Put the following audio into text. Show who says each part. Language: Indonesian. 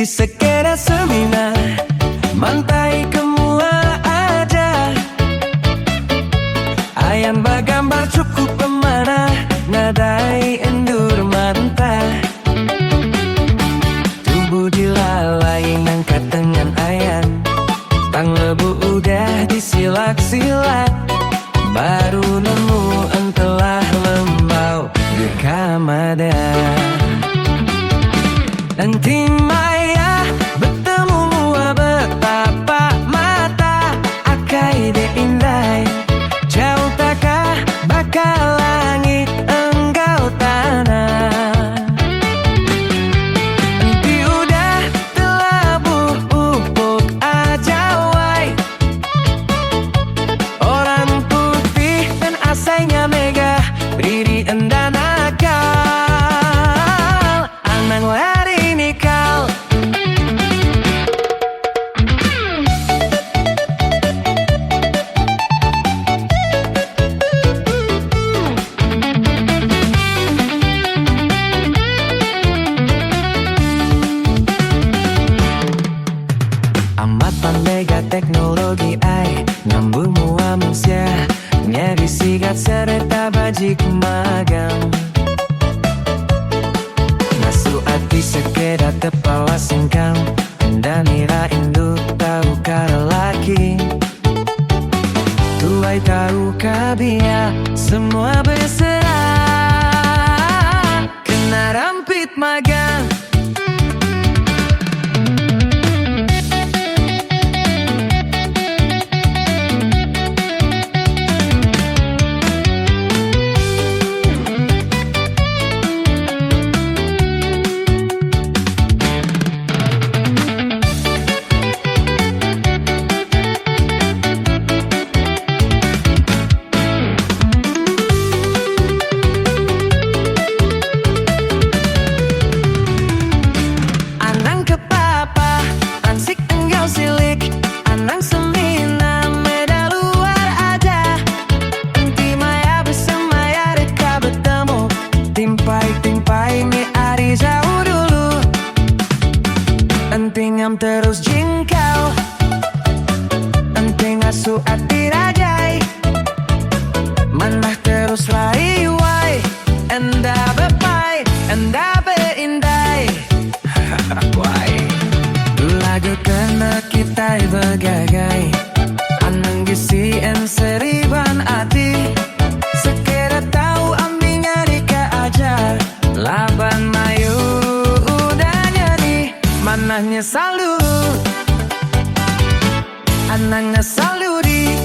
Speaker 1: di sekedar seminar, mantai kemua aja. Ayan bagambar cukup pemana, nadai endur mantah. Tubuh dilalai nangkat dengan ayan, tang lebu udah disilak-silak. Baru nemu entelah lembau di kamada. Nanti maya bertemu mua betapa mata akai de indai. Jauh takah bakal langit enggau tanah. Nanti udah telabur upuk aja wai. Orang putih dan asainya megah, berdiri endan akal. Anang lari nikal. Amat pandai ga teknologi ai, nyambung mua manusia, nyari sigat serta bajik magang. Nasu hati sekedar tepawa singkang, dan nira induk tahu kara laki. Tuai tahu kabia, semua berserah, kena rampit magang. Entingam terus jingkau, enting asu ati rajai, manah terus lari wai, enda bepai, enda beindai. Wai, lagu kena kita bergagai, anang gisi en seriban ati, sekira tahu ambinya dika ajar, laban mayu anaknya salu, anaknya saluri.